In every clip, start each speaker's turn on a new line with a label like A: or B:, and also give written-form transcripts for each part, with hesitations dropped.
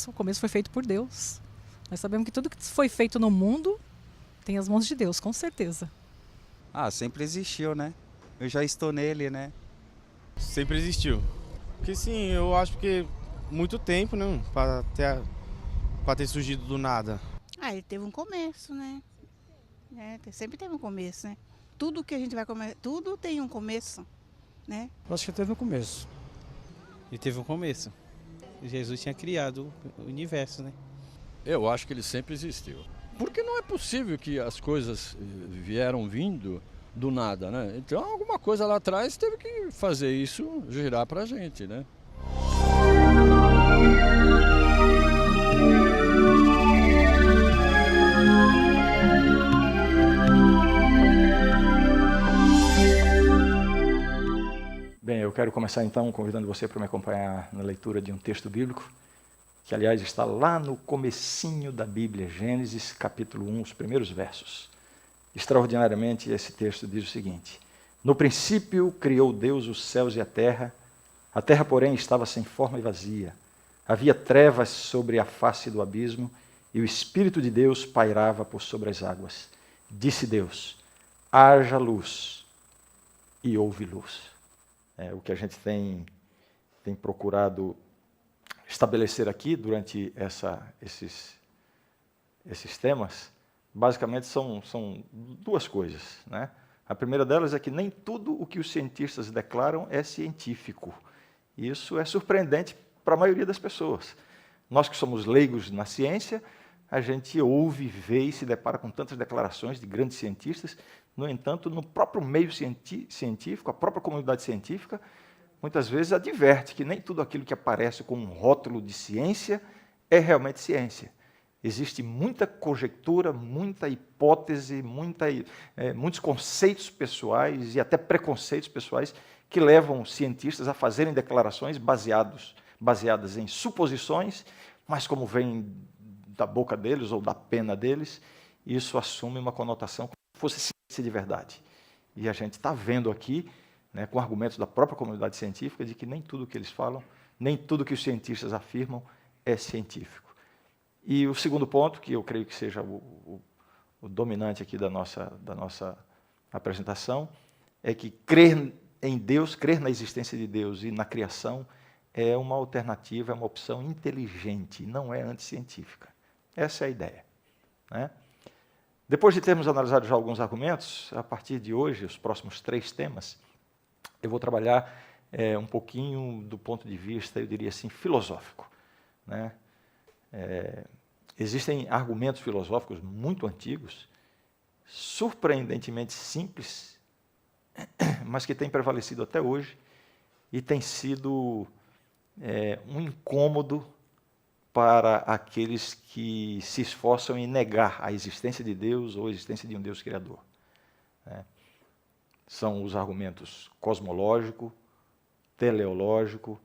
A: o começo foi feito por Deus. Nós sabemos que tudo que foi feito no mundo tem as mãos de Deus, com certeza.
B: Sempre existiu, né? Eu já estou nele, né?
C: Sempre existiu. Porque sim, eu acho que muito tempo, né? Pra ter surgido do nada.
D: Ele teve um começo, né? Sempre teve um começo, né? Tudo que a gente vai comer, tudo tem um começo, né?
E: Eu acho que teve um começo.
F: E teve um começo. Jesus tinha criado o universo, né?
G: Eu acho que ele sempre existiu. Porque não é possível que as coisas vieram vindo do nada, né? Então alguma coisa lá atrás teve que fazer isso girar pra gente, né?
H: Bem, eu quero começar então convidando você para me acompanhar na leitura de um texto bíblico, que aliás está lá no comecinho da Bíblia, Gênesis capítulo 1, os primeiros versos. Extraordinariamente, esse texto diz o seguinte: No princípio criou Deus os céus e a terra, porém estava sem forma e vazia. Havia trevas sobre a face do abismo, e o Espírito de Deus pairava por sobre as águas. Disse Deus: haja luz, e houve luz. O que a gente tem procurado estabelecer aqui durante esses temas, basicamente são duas coisas, né? A primeira delas é que nem tudo o que os cientistas declaram é científico. Isso é surpreendente para a maioria das pessoas. Nós que somos leigos na ciência, a gente ouve, vê e se depara com tantas declarações de grandes cientistas. No entanto, no próprio meio científico, a própria comunidade científica, muitas vezes adverte que nem tudo aquilo que aparece com um rótulo de ciência é realmente ciência. Existe muita conjectura, muita hipótese, muitos conceitos pessoais e até preconceitos pessoais que levam cientistas a fazerem declarações baseadas em suposições, mas como vem da boca deles ou da pena deles, isso assume uma conotação como se fosse ciência de verdade. E a gente está vendo aqui, né, com argumentos da própria comunidade científica, de que nem tudo que eles falam, nem tudo que os cientistas afirmam é científico. E o segundo ponto, que eu creio que seja o dominante aqui da nossa apresentação, é que crer em Deus, crer na existência de Deus e na criação é uma alternativa, é uma opção inteligente, não é anticientífica. Essa é a ideia, né? Depois de termos analisado já alguns argumentos, a partir de hoje, os próximos 3 temas, eu vou trabalhar um pouquinho do ponto de vista, eu diria assim, filosófico, né? Existem argumentos filosóficos muito antigos, surpreendentemente simples, mas que têm prevalecido até hoje e têm sido um incômodo para aqueles que se esforçam em negar a existência de Deus ou a existência de um Deus criador, né? São os argumentos cosmológico, teleológico,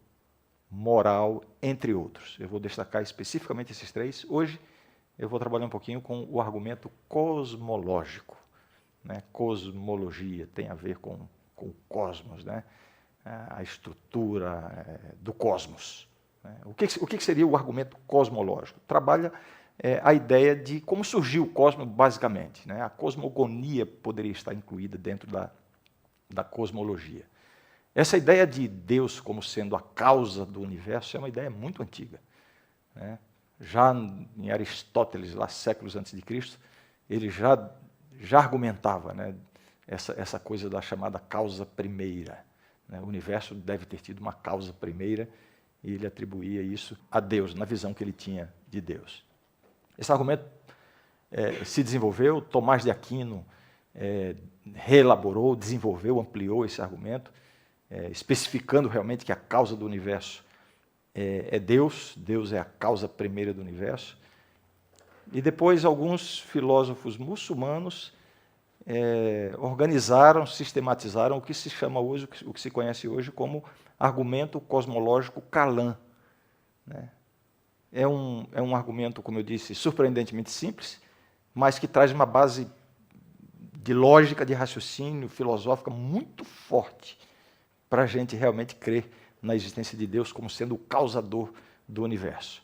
H: moral, entre outros. Eu vou destacar especificamente esses 3. Hoje eu vou trabalhar um pouquinho com o argumento cosmológico, né? Cosmologia tem a ver com o cosmos, né? A estrutura do cosmos. O que seria o argumento cosmológico? Trabalha a ideia de como surgiu o cosmos, basicamente, né? A cosmogonia poderia estar incluída dentro da cosmologia. Essa ideia de Deus como sendo a causa do universo é uma ideia muito antiga, né? Já em Aristóteles, lá séculos antes de Cristo, ele já argumentava, né, essa coisa da chamada causa primeira, né? O universo deve ter tido uma causa primeira e ele atribuía isso a Deus, na visão que ele tinha de Deus. Esse argumento se desenvolveu, Tomás de Aquino reelaborou, desenvolveu, ampliou esse argumento, especificando realmente que a causa do universo é Deus, Deus é a causa primeira do universo. E depois alguns filósofos muçulmanos organizaram, sistematizaram o que se chama hoje, o que se conhece hoje como argumento cosmológico Kalam, né? É um argumento, como eu disse, surpreendentemente simples, mas que traz uma base de lógica, de raciocínio filosófica muito forte para a gente realmente crer na existência de Deus como sendo o causador do universo.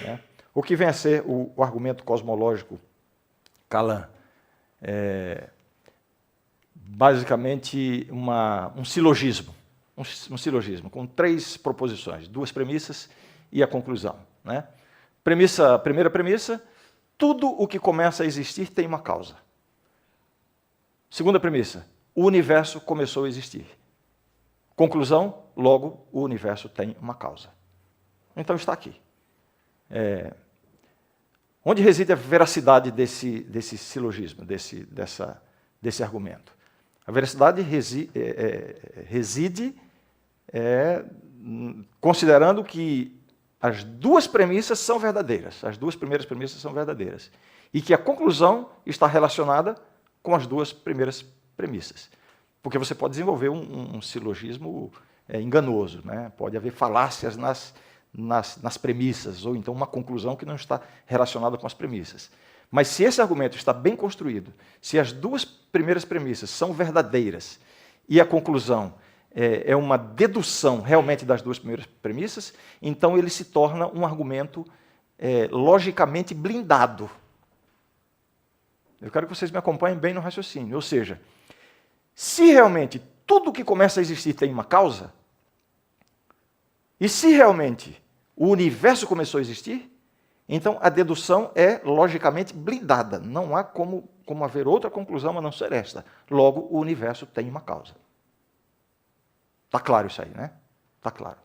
H: né? O que vem a ser o argumento cosmológico Kalam? Basicamente um silogismo, um silogismo com 3 proposições, 2 premissas e a conclusão, né? Primeira premissa, tudo o que começa a existir tem uma causa. Segunda premissa, o universo começou a existir. Conclusão, logo, o universo tem uma causa. Então está aqui. Onde reside a veracidade desse silogismo, desse argumento? A veracidade reside considerando que as 2 premissas são verdadeiras, as 2 primeiras premissas são verdadeiras, e que a conclusão está relacionada com as 2 primeiras premissas. Porque você pode desenvolver um silogismo enganoso, né? Pode haver falácias nas premissas, ou então uma conclusão que não está relacionada com as premissas. Mas se esse argumento está bem construído, se as 2 primeiras premissas são verdadeiras e a conclusão é uma dedução realmente das 2 primeiras premissas, então ele se torna um argumento logicamente blindado. Eu quero que vocês me acompanhem bem no raciocínio. Ou seja, se realmente tudo que começa a existir tem uma causa, e se realmente o universo começou a existir, então a dedução é logicamente blindada. Não há como haver outra conclusão a não ser esta. Logo, o universo tem uma causa. Está claro isso aí, né? Está claro.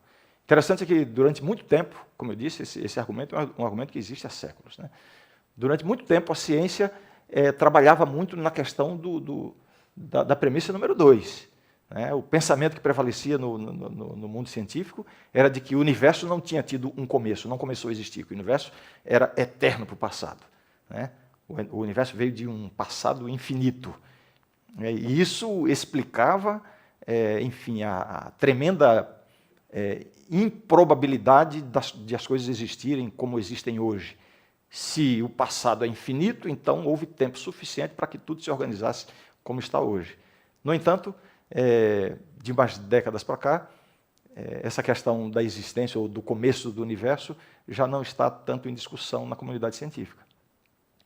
H: Interessante é que durante muito tempo, como eu disse, esse argumento é um argumento que existe há séculos, né? Durante muito tempo a ciência trabalhava muito na questão da premissa número 2. Né? O pensamento que prevalecia no mundo científico era de que o universo não tinha tido um começo, não começou a existir, que o universo era eterno para o passado. Né? O universo veio de um passado infinito. E isso explicava, enfim, a tremenda improbabilidade de as coisas existirem como existem hoje. Se o passado é infinito, então houve tempo suficiente para que tudo se organizasse como está hoje. No entanto, de umas décadas para cá, essa questão da existência ou do começo do universo já não está tanto em discussão na comunidade científica.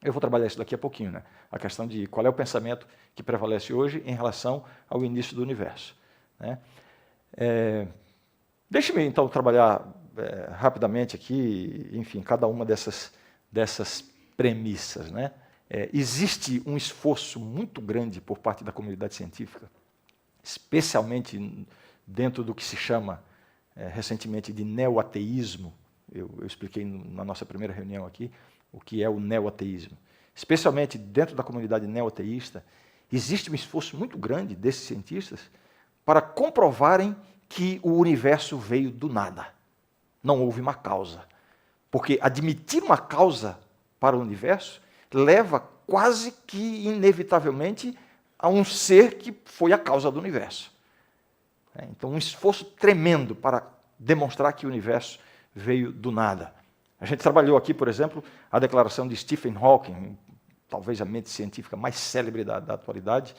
H: Eu vou trabalhar isso daqui a pouquinho, né? A questão de qual é o pensamento que prevalece hoje em relação ao início do universo. Né? Deixe-me, então, trabalhar rapidamente aqui, enfim, cada uma dessas premissas. Né? Existe um esforço muito grande por parte da comunidade científica, especialmente dentro do que se chama recentemente de neoateísmo. Eu expliquei na nossa primeira reunião aqui o que é o neoateísmo. Especialmente dentro da comunidade neoateísta, existe um esforço muito grande desses cientistas para comprovarem que o universo veio do nada. Não houve uma causa. Porque admitir uma causa para o universo leva quase que inevitavelmente a um ser que foi a causa do universo. Então, um esforço tremendo para demonstrar que o universo veio do nada. A gente trabalhou aqui, por exemplo, a declaração de Stephen Hawking, talvez a mente científica mais célebre da atualidade,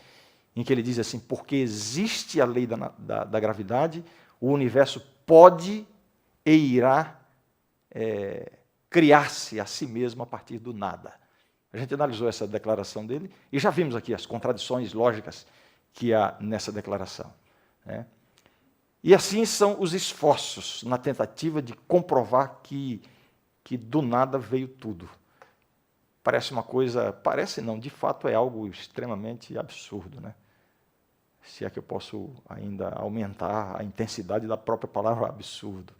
H: em que ele diz assim, porque existe a lei da gravidade, o universo pode e irá criar-se a si mesmo a partir do nada. A gente analisou essa declaração dele e já vimos aqui as contradições lógicas que há nessa declaração. Né? E assim são os esforços na tentativa de comprovar que do nada veio tudo. Parece uma coisa, parece não, de fato é algo extremamente absurdo, né? Se é que eu posso ainda aumentar a intensidade da própria palavra absurdo.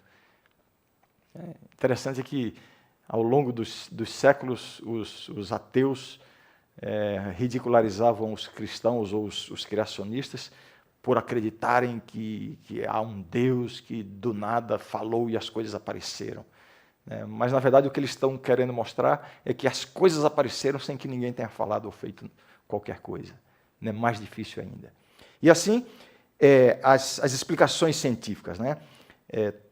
H: Interessante que, ao longo dos séculos, os ateus ridicularizavam os cristãos ou os criacionistas por acreditarem que há um Deus que do nada falou e as coisas apareceram. Mas, na verdade, o que eles estão querendo mostrar é que as coisas apareceram sem que ninguém tenha falado ou feito qualquer coisa. Mais difícil ainda. E assim, as explicações científicas. Né?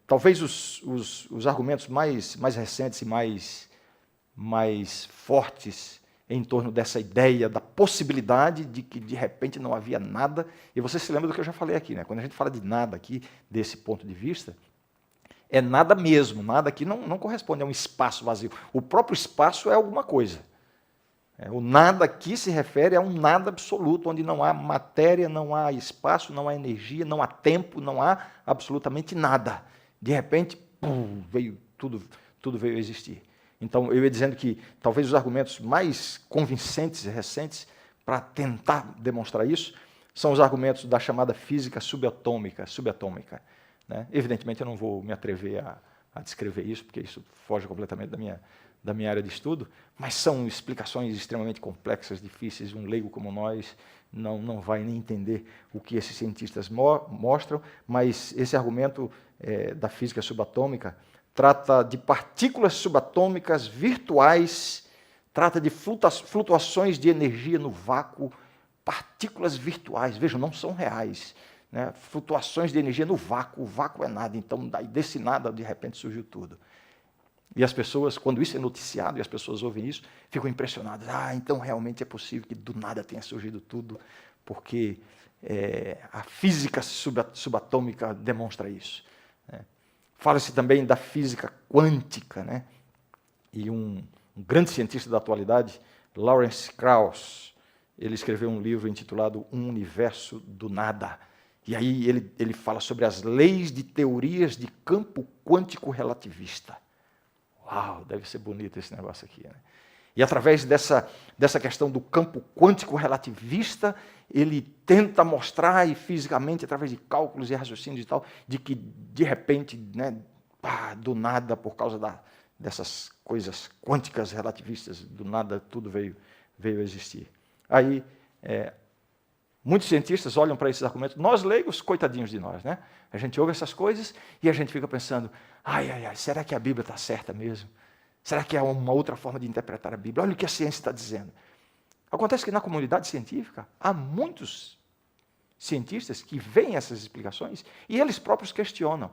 H: Talvez os argumentos mais recentes e mais fortes em torno dessa ideia da possibilidade de que, de repente, não havia nada. E você se lembra do que eu já falei aqui. Né? Quando a gente fala de nada aqui, desse ponto de vista, É nada mesmo, nada que não corresponde a um espaço vazio. O próprio espaço é alguma coisa. O nada aqui se refere a um nada absoluto, onde não há matéria, não há espaço, não há energia, não há tempo, não há absolutamente nada. De repente, pum, veio tudo veio a existir. Então, eu ia dizendo que talvez os argumentos mais convincentes e recentes para tentar demonstrar isso são os argumentos da chamada física subatômica. Né? Evidentemente, eu não vou me atrever a descrever isso, porque isso foge completamente da minha área de estudo, mas são explicações extremamente complexas, difíceis. Um leigo como nós não vai nem entender o que esses cientistas mostram, mas esse argumento da física subatômica trata de partículas subatômicas virtuais, trata de flutuações de energia no vácuo, partículas virtuais, vejam, não são reais, né? Flutuações de energia no vácuo, o vácuo é nada, então daí desse nada, de repente, surgiu tudo. E as pessoas, quando isso é noticiado e as pessoas ouvem isso, ficam impressionadas. Então realmente é possível que do nada tenha surgido tudo, porque a física subatômica demonstra isso. Né? Fala-se também da física quântica, né? E um grande cientista da atualidade, Lawrence Krauss, ele escreveu um livro intitulado Um Universo do Nada. E aí ele fala sobre as leis de teorias de campo quântico relativista. Uau, deve ser bonito esse negócio aqui, né? E através dessa questão do campo quântico relativista, ele tenta mostrar, e fisicamente, através de cálculos e raciocínios e tal, de que, de repente, né, do nada, por causa dessas coisas quânticas relativistas, do nada tudo veio a existir. Aí, muitos cientistas olham para esses argumentos, nós leigos, coitadinhos de nós, né? A gente ouve essas coisas e a gente fica pensando, será que a Bíblia está certa mesmo? Será que há uma outra forma de interpretar a Bíblia? Olha o que a ciência está dizendo. Acontece que na comunidade científica há muitos cientistas que veem essas explicações e eles próprios questionam.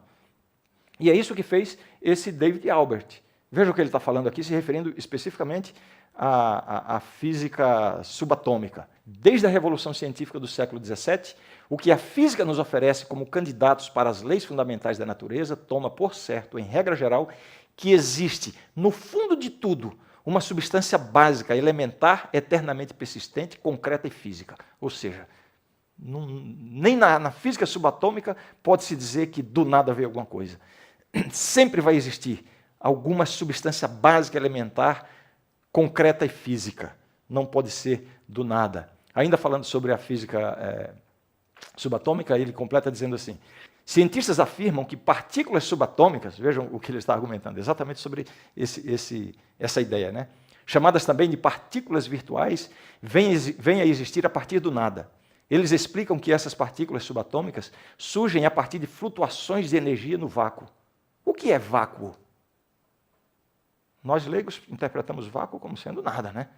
H: E é isso que fez esse David Albert. Veja o que ele está falando aqui, se referindo especificamente à física subatômica. Desde a Revolução Científica do século XVII, o que a física nos oferece como candidatos para as leis fundamentais da natureza toma por certo, em regra geral, que existe, no fundo de tudo, uma substância básica, elementar, eternamente persistente, concreta e física. Ou seja, nem na física subatômica pode-se dizer que do nada veio alguma coisa. Sempre vai existir alguma substância básica, elementar, concreta e física. Não pode ser do nada. Ainda falando sobre a física subatômica, ele completa dizendo assim, cientistas afirmam que partículas subatômicas, vejam o que ele está argumentando, exatamente sobre essa ideia, né? Chamadas também de partículas virtuais, vêm a existir a partir do nada. Eles explicam que essas partículas subatômicas surgem a partir de flutuações de energia no vácuo. O que é vácuo? Nós leigos interpretamos vácuo como sendo nada, né?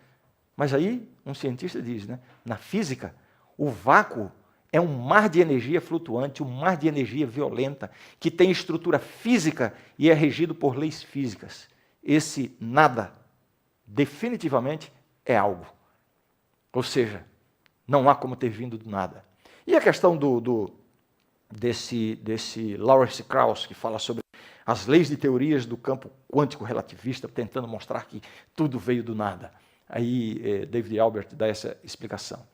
H: Mas aí um cientista diz, né? Na física, o vácuo é um mar de energia flutuante, um mar de energia violenta, que tem estrutura física e é regido por leis físicas. Esse nada, definitivamente, é algo. Ou seja, não há como ter vindo do nada. E a questão desse Lawrence Krauss, que fala sobre as leis de teorias do campo quântico relativista, tentando mostrar que tudo veio do nada. Aí David Albert dá essa explicação.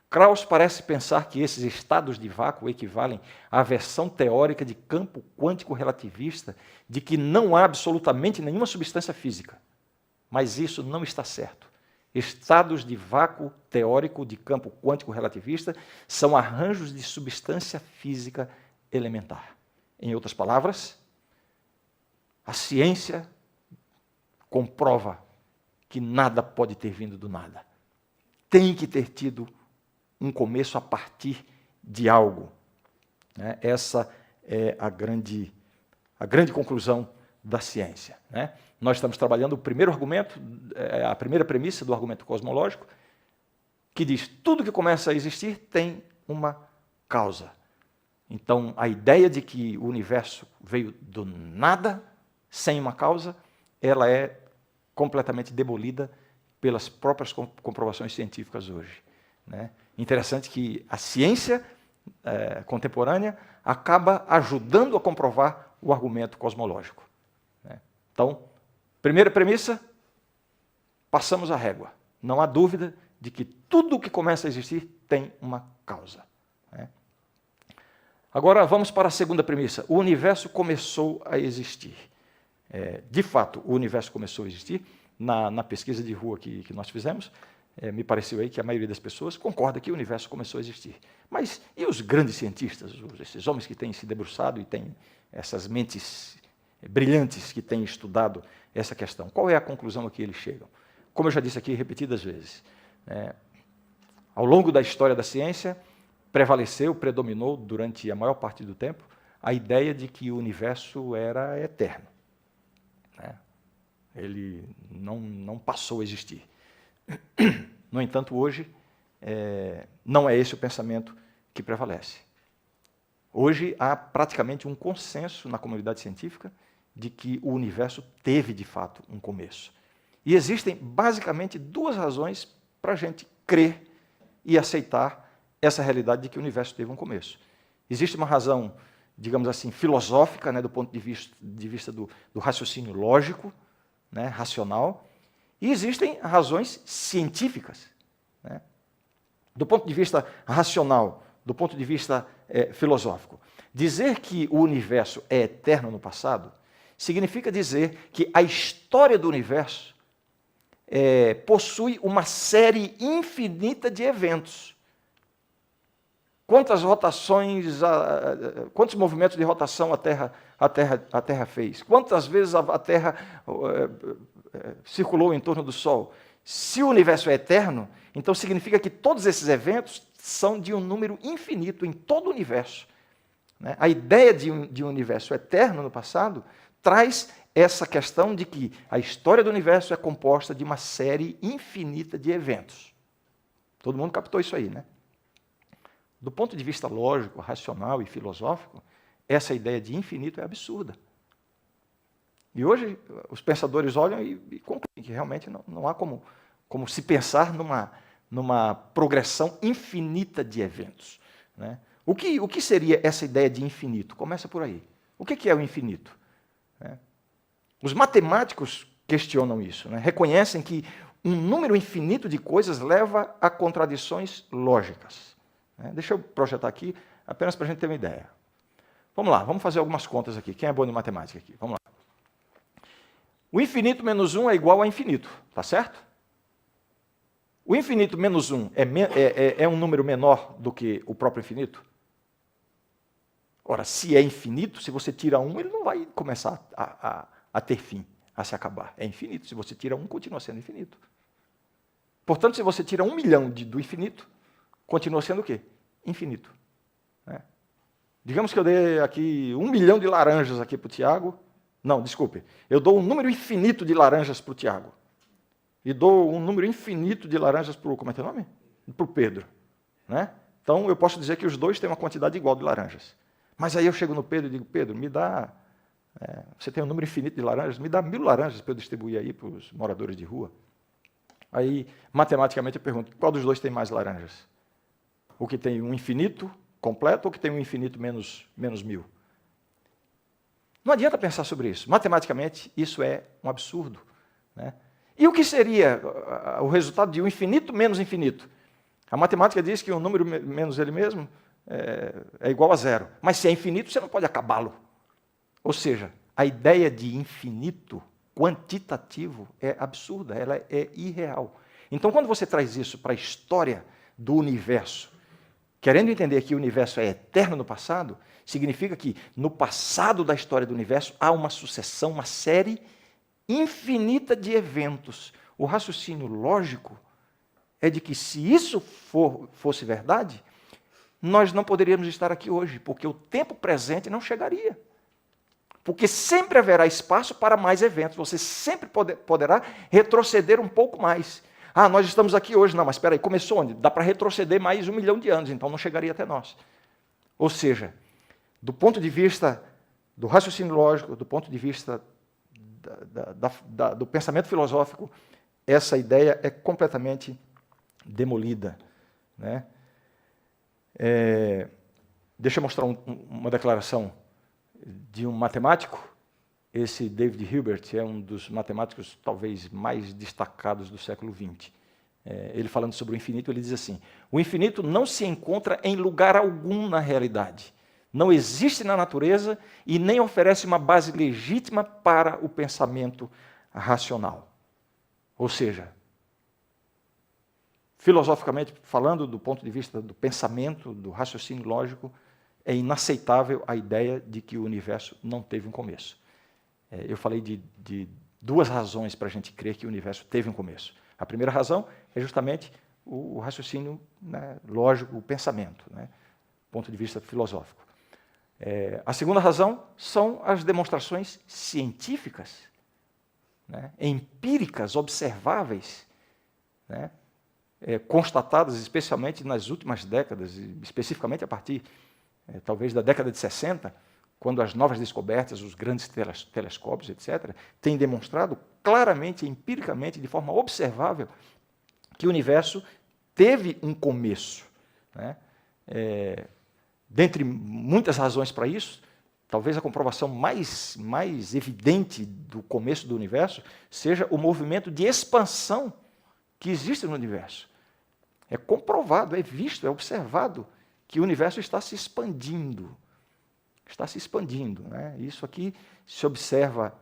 H: Krauss parece pensar que esses estados de vácuo equivalem à versão teórica de campo quântico relativista de que não há absolutamente nenhuma substância física. Mas isso não está certo. Estados de vácuo teórico de campo quântico relativista são arranjos de substância física elementar. Em outras palavras, a ciência comprova que nada pode ter vindo do nada. Tem que ter tido um começo a partir de algo. Né? Essa é a grande conclusão da ciência. Né? Nós estamos trabalhando o primeiro argumento, a primeira premissa do argumento cosmológico, que diz que tudo que começa a existir tem uma causa. Então, a ideia de que o universo veio do nada, sem uma causa, ela é completamente demolida pelas próprias comprovações científicas hoje. Né? Interessante que a ciência contemporânea acaba ajudando a comprovar o argumento cosmológico, né? Então, primeira premissa, passamos a régua. Não há dúvida de que tudo o que começa a existir tem uma causa, né? Agora vamos para a segunda premissa. O universo começou a existir. De fato, o universo começou a existir. Na pesquisa de rua que nós fizemos, me pareceu aí que a maioria das pessoas concorda que o universo começou a existir. Mas e os grandes cientistas, esses homens que têm se debruçado e têm essas mentes brilhantes que têm estudado essa questão? Qual é a conclusão a que eles chegam? Como eu já disse aqui repetidas vezes, ao longo da história da ciência, predominou durante a maior parte do tempo a ideia de que o universo era eterno, né? Ele não passou a existir. No entanto, hoje, não é esse o pensamento que prevalece. Hoje há praticamente um consenso na comunidade científica de que o universo teve, de fato, um começo. E existem, basicamente, duas razões para a gente crer e aceitar essa realidade de que o universo teve um começo. Existe uma razão, digamos assim, filosófica, né, do ponto de vista do raciocínio lógico, né, racional, e existem razões científicas, né? Do ponto de vista racional, do ponto de vista filosófico. Dizer que o universo é eterno no passado significa dizer que a história do universo possui uma série infinita de eventos. Quantas rotações, quantos movimentos de rotação a Terra fez? Quantas vezes a Terra circulou em torno do Sol? Se o universo é eterno, então significa que todos esses eventos são de um número infinito em todo o universo, né? A ideia de um universo eterno no passado traz essa questão de que a história do universo é composta de uma série infinita de eventos. Todo mundo captou isso aí, né? Do ponto de vista lógico, racional e filosófico, essa ideia de infinito é absurda. E hoje os pensadores olham e concluem que realmente não há como se pensar numa progressão infinita de eventos, né? O que seria essa ideia de infinito? Começa por aí. O que é o infinito? Os matemáticos questionam isso, né? Reconhecem que um número infinito de coisas leva a contradições lógicas. Deixa eu projetar aqui, apenas para a gente ter uma ideia. Vamos lá, vamos fazer algumas contas aqui. Quem é bom de matemática aqui? Vamos lá. O infinito menos 1 é igual a infinito, tá certo? O infinito menos 1 é um número menor do que o próprio infinito? Ora, se é infinito, se você tira 1, ele não vai começar a ter fim, a se acabar. É infinito. Se você tira 1, continua sendo infinito. Portanto, se você tira 1 milhão do infinito, continua sendo o quê? Infinito, né? Digamos que eu dei aqui 1 milhão de laranjas aqui para o Tiago. Não, desculpe. Eu dou um número infinito de laranjas para o Tiago. E dou um número infinito de laranjas para o... Como é que é o nome? Para o Pedro, né? Então, eu posso dizer que os dois têm uma quantidade igual de laranjas. Mas aí eu chego no Pedro e digo, Pedro, me dá... você tem um número infinito de laranjas, me dá 1000 laranjas para eu distribuir aí para os moradores de rua. Aí, matematicamente, eu pergunto, qual dos dois tem mais laranjas? O que tem um infinito completo ou o que tem um infinito menos 1000? Não adianta pensar sobre isso. Matematicamente, isso é um absurdo, né? E o que seria o resultado de um infinito menos infinito? A matemática diz que um número menos ele mesmo é igual a zero. Mas se é infinito, você não pode acabá-lo. Ou seja, a ideia de infinito quantitativo é absurda, ela é irreal. Então, quando você traz isso para a história do universo, querendo entender que o universo é eterno no passado, significa que no passado da história do universo há uma sucessão, uma série infinita de eventos. O raciocínio lógico é de que se isso fosse verdade, nós não poderíamos estar aqui hoje, porque o tempo presente não chegaria. Porque sempre haverá espaço para mais eventos, você sempre poderá retroceder um pouco mais. Ah, nós estamos aqui hoje. Não, mas espera aí, começou onde? Dá para retroceder mais 1 milhão de anos, então não chegaria até nós. Ou seja, do ponto de vista do raciocínio lógico, do ponto de vista do pensamento filosófico, essa ideia é completamente demolida, né? Deixa eu mostrar uma declaração de um matemático. Esse David Hilbert é um dos matemáticos talvez mais destacados do século XX. Ele falando sobre o infinito, ele diz assim: o infinito não se encontra em lugar algum na realidade, não existe na natureza e nem oferece uma base legítima para o pensamento racional. Ou seja, filosoficamente falando, do ponto de vista do pensamento, do raciocínio lógico, é inaceitável a ideia de que o universo não teve um começo. Eu falei de duas razões para a gente crer que o universo teve um começo. A primeira razão é justamente o raciocínio, né, lógico, o pensamento, né, do ponto de vista filosófico. A segunda razão são as demonstrações científicas, né, empíricas, observáveis, né, constatadas especialmente nas últimas décadas, especificamente a partir, talvez, da década de 60, quando as novas descobertas, os grandes telescópios, etc., têm demonstrado claramente, empiricamente, de forma observável, que o universo teve um começo, né? Dentre muitas razões para isso, talvez a comprovação mais evidente do começo do universo seja o movimento de expansão que existe no universo. É comprovado, é visto, é observado que o universo está se expandindo. Está se expandindo, né? Isso aqui se observa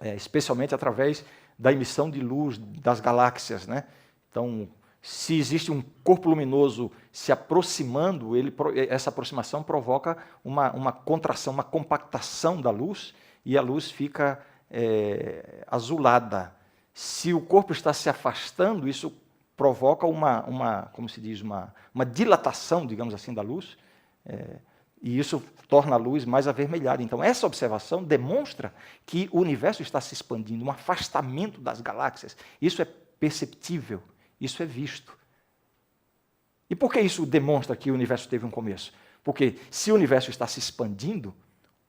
H: especialmente através da emissão de luz das galáxias, né? Então, se existe um corpo luminoso se aproximando, essa aproximação provoca uma contração, uma compactação da luz, e a luz fica azulada. Se o corpo está se afastando, isso provoca como se diz, uma dilatação, digamos assim, da luz, e isso torna a luz mais avermelhada. Então, essa observação demonstra que o universo está se expandindo, um afastamento das galáxias. Isso é perceptível, isso é visto. E por que isso demonstra que o universo teve um começo? Porque se o universo está se expandindo,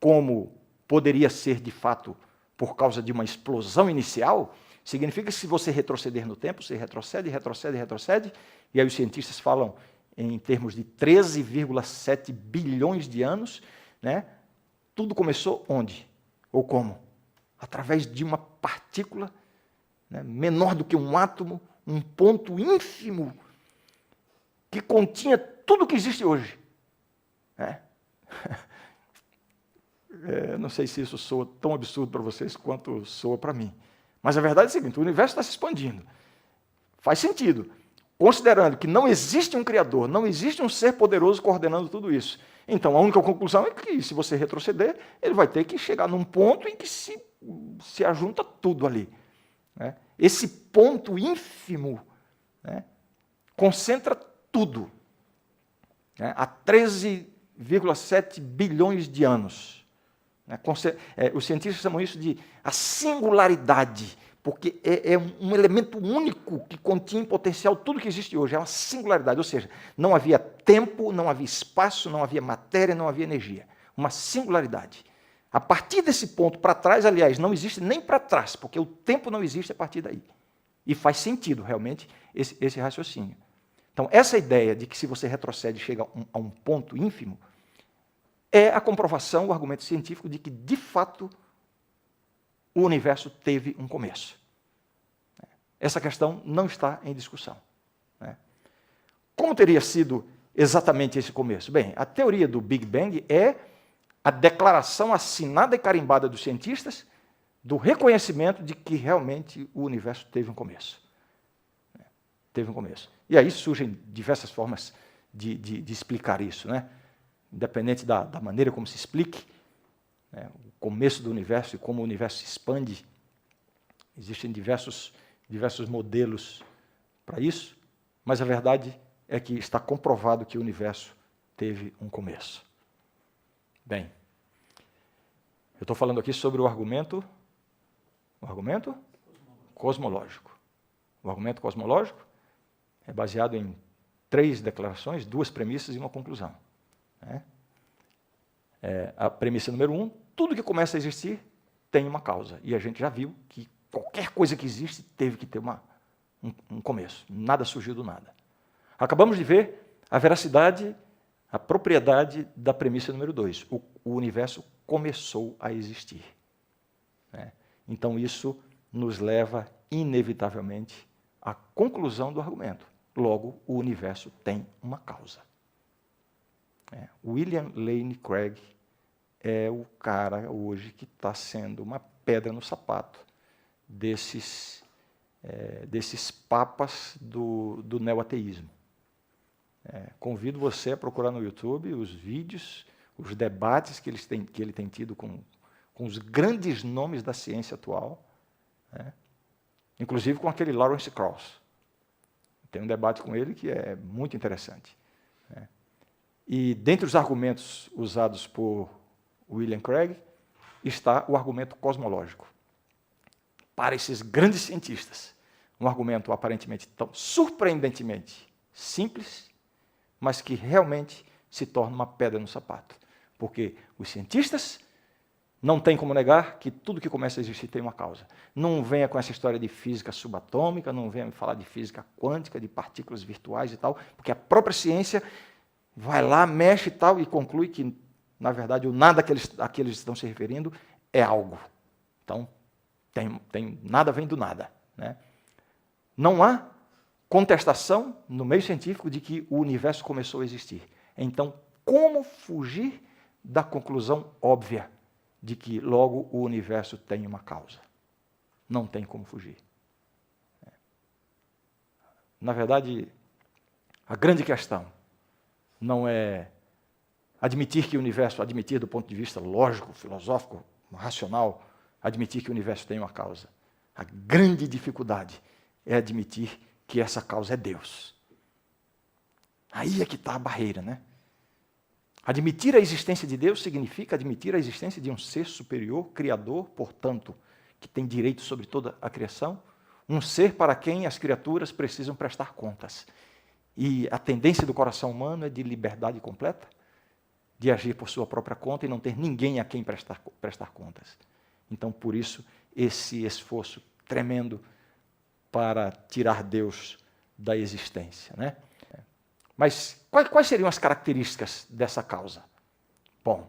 H: como poderia ser de fato por causa de uma explosão inicial, significa que se você retroceder no tempo, você retrocede, retrocede, retrocede, e aí os cientistas falam em termos de 13,7 bilhões de anos, né? Tudo começou onde? Ou como? Através de uma partícula, né, menor do que um átomo, um ponto ínfimo, que continha tudo o que existe hoje. Não sei se isso soa tão absurdo para vocês quanto soa para mim. Mas a verdade é a seguinte: o universo está se expandindo. Faz sentido. Considerando que não existe um Criador, não existe um ser poderoso coordenando tudo isso. Então, a única conclusão é que, se você retroceder, ele vai ter que chegar num ponto em que se ajunta tudo ali, né? Esse ponto ínfimo, né, concentra tudo, né, há 13,7 bilhões de anos. Né? Os cientistas chamam isso de a singularidade, porque é um elemento único que continha em potencial tudo que existe hoje, é uma singularidade, ou seja, não havia tempo, não havia espaço, não havia matéria, não havia energia. Uma singularidade. A partir desse ponto para trás, aliás, não existe nem para trás, porque o tempo não existe a partir daí. E faz sentido, realmente, esse raciocínio. Então, essa ideia de que se você retrocede e chega a um ponto ínfimo, é a comprovação, o argumento científico de que, de fato, o universo teve um começo. Essa questão não está em discussão. Como teria sido exatamente esse começo? Bem, a teoria do Big Bang é a declaração assinada e carimbada dos cientistas do reconhecimento de que realmente o universo teve um começo. Teve um começo. E aí surgem diversas formas de explicar isso, né? Independente da maneira como se explique, né, o começo do universo e como o universo se expande. Existem diversos modelos para isso, mas a verdade é que está comprovado que o universo teve um começo. Bem, eu estou falando aqui sobre o argumento cosmológico. O argumento cosmológico é baseado em 3 declarações, 2 premissas e uma conclusão. A premissa número 1, tudo que começa a existir tem uma causa. E a gente já viu que qualquer coisa que existe teve que ter um começo. Nada surgiu do nada. Acabamos de ver a veracidade, a propriedade da premissa número 2. O universo começou a existir. Né? Então, isso nos leva, inevitavelmente, à conclusão do argumento. Logo, o universo tem uma causa. William Lane Craig é o cara hoje que está sendo uma pedra no sapato desses papas do neoateísmo. Convido você a procurar no YouTube os vídeos, os debates que ele tem tido com os grandes nomes da ciência atual, né? Inclusive com aquele Lawrence Krauss. Tem um debate com ele que é muito interessante. Né? E dentre os argumentos usados por William Craig está o argumento cosmológico. Para esses grandes cientistas, um argumento aparentemente tão surpreendentemente simples, mas que realmente se torna uma pedra no sapato. Porque os cientistas não têm como negar que tudo que começa a existir tem uma causa. Não venha com essa história de física subatômica, não venha me falar de física quântica, de partículas virtuais e tal, porque a própria ciência vai lá, mexe e tal, e conclui que, na verdade, o nada a que eles estão se referindo é algo. Então, nada vem do nada. Né? Não há contestação no meio científico de que o universo começou a existir. Então, como fugir da conclusão óbvia de que logo o universo tem uma causa? Não tem como fugir. Na verdade, a grande questão não é admitir do ponto de vista lógico, filosófico, racional, admitir que o universo tem uma causa. A grande dificuldade é admitir que essa causa é Deus. Aí é que está a barreira, né? Admitir a existência de Deus significa admitir a existência de um ser superior, criador, portanto, que tem direito sobre toda a criação, um ser para quem as criaturas precisam prestar contas. E a tendência do coração humano é de liberdade completa, de agir por sua própria conta e não ter ninguém a quem prestar contas. Então, por isso, esse esforço tremendo para tirar Deus da existência, né? Mas quais seriam as características dessa causa? Bom,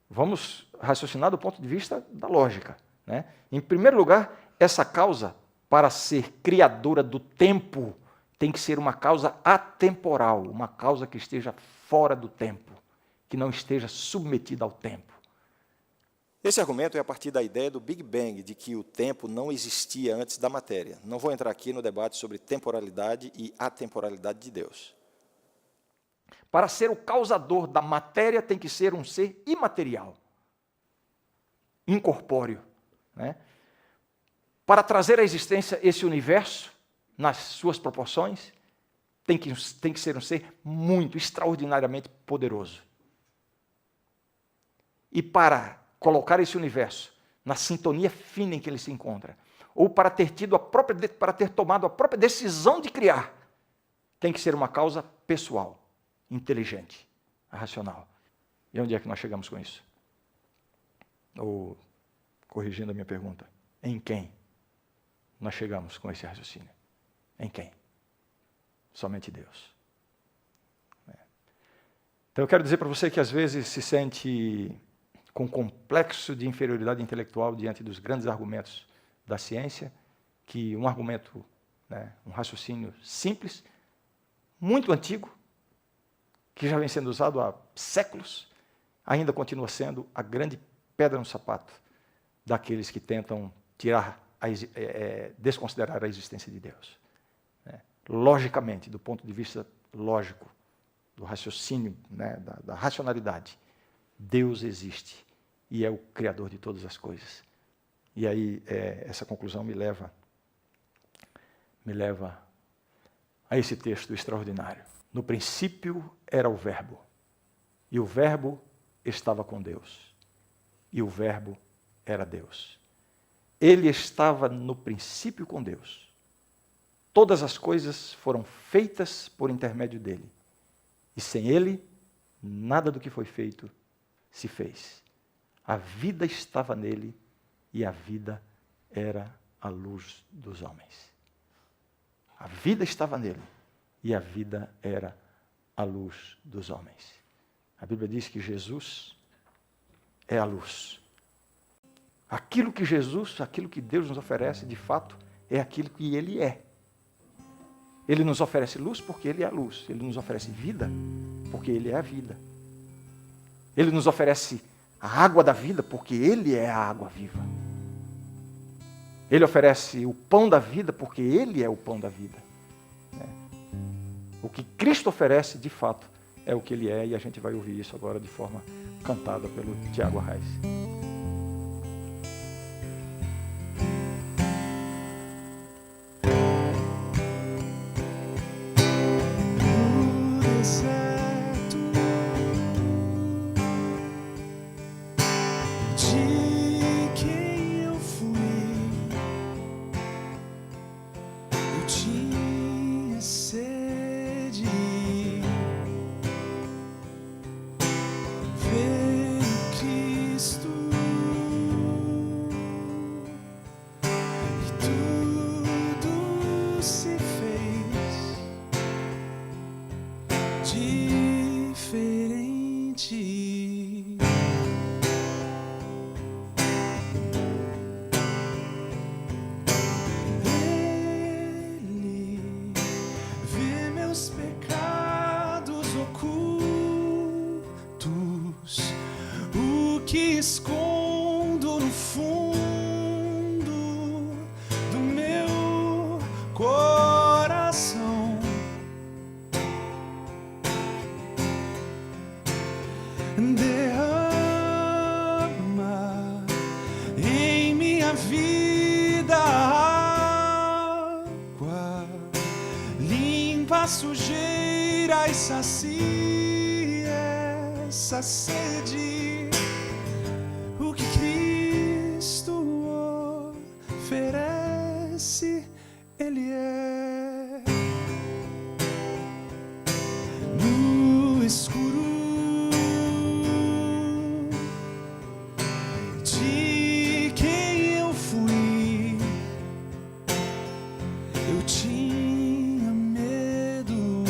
H: vamos raciocinar do ponto de vista da lógica. Né? Em primeiro lugar, essa causa, para ser criadora do tempo, tem que ser uma causa atemporal, uma causa que esteja fora do tempo, que não esteja submetida ao tempo. Esse argumento é a partir da ideia do Big Bang, de que o tempo não existia antes da matéria. Não vou entrar aqui no debate sobre temporalidade e atemporalidade de Deus. Para ser o causador da matéria, tem que ser um ser imaterial, incorpóreo. Né? Para trazer à existência esse universo, nas suas proporções, tem que ser um ser muito, extraordinariamente poderoso. E para colocar esse universo na sintonia fina em que ele se encontra, ou para ter tomado a própria decisão de criar, tem que ser uma causa pessoal, inteligente, racional. E onde é que nós chegamos com isso? Ou, corrigindo a minha pergunta, em quem nós chegamos com esse raciocínio? Em quem? Somente Deus. Então eu quero dizer para você que às vezes se sente com complexo de inferioridade intelectual diante dos grandes argumentos da ciência, que um argumento, um raciocínio simples, muito antigo, que já vem sendo usado há séculos, ainda continua sendo a grande pedra no sapato daqueles que tentam desconsiderar a existência de Deus. Logicamente, do ponto de vista lógico, do raciocínio, da racionalidade, Deus existe e é o Criador de todas as coisas. E aí essa conclusão me leva a esse texto extraordinário. No princípio era o Verbo, e o Verbo estava com Deus, e o Verbo era Deus. Ele estava no princípio com Deus. Todas as coisas foram feitas por intermédio dele, e sem ele, nada do que foi feito se fez. A vida estava nele, e a vida era a luz dos homens. A vida estava nele, e a vida era a luz dos homens. A Bíblia diz que Jesus é a luz. Aquilo que Jesus, aquilo que Deus nos oferece, de fato, é aquilo que Ele é. Ele nos oferece luz porque Ele é a luz. Ele nos oferece vida porque Ele é a vida. Ele nos oferece a água da vida porque Ele é a água viva. Ele oferece o pão da vida porque Ele é o pão da vida. O que Cristo oferece, de fato, é o que Ele é, e a gente vai ouvir isso agora de forma cantada pelo Tiago Arraes.
E: Escondo no fundo do meu coração. Derrama em minha vida água, limpa a sujeira e sacia essa sede. O que Cristo oferece, Ele é. No escuro de quem eu fui, eu tinha medo.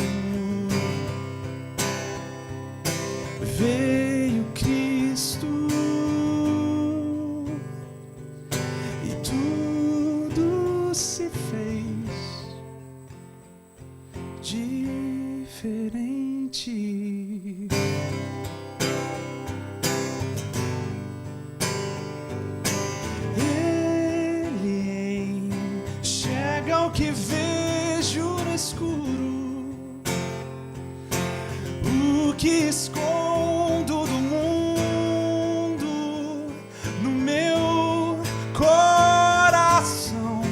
E: Veio Cristo e tudo se fez diferente. Ele enxerga o que vejo no escuro, o que escondo do mundo no meu coração,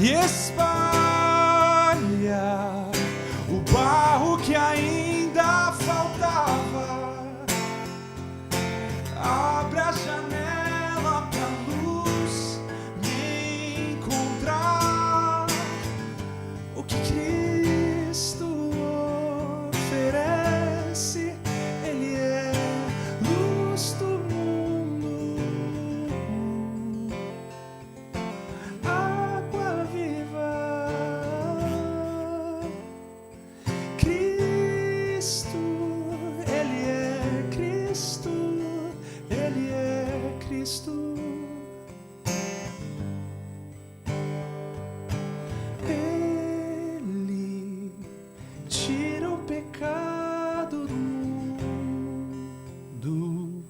E: e espalha o barro que ainda faltava. Abre a janela pra luz me encontrar. O que Cristo oferece, Ele é luz do mundo, água viva. Cristo, Ele é Cristo, Ele é Cristo. Ele tira o pecado do mundo,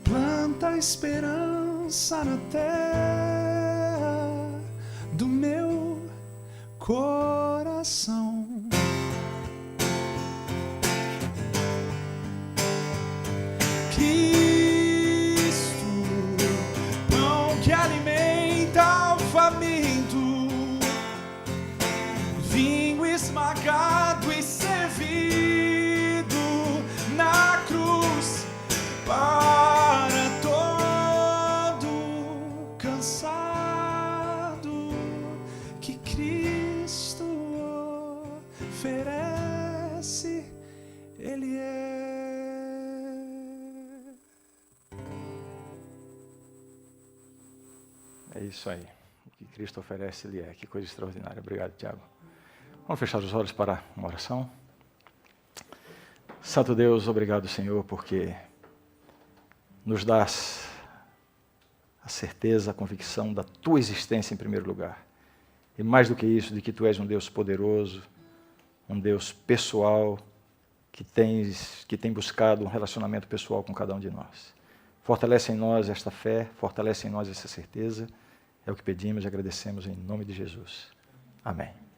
E: planta a esperança na terra do meu coração. Cristo, pão que alimenta o faminto, vinho esmagado e servido na cruz para todo cansado, que Cristo oferece, Ele é.
H: É isso aí. O que Cristo oferece, Ele é. Que coisa extraordinária. Obrigado, Tiago. Vamos fechar os olhos para uma oração. Santo Deus, obrigado, Senhor, porque nos dás a certeza, a convicção da tua existência em primeiro lugar. E mais do que isso, de que tu és um Deus poderoso, um Deus pessoal, que tem buscado um relacionamento pessoal com cada um de nós. Fortalece em nós esta fé, fortalece em nós essa certeza. É o que pedimos e agradecemos em nome de Jesus. Amém.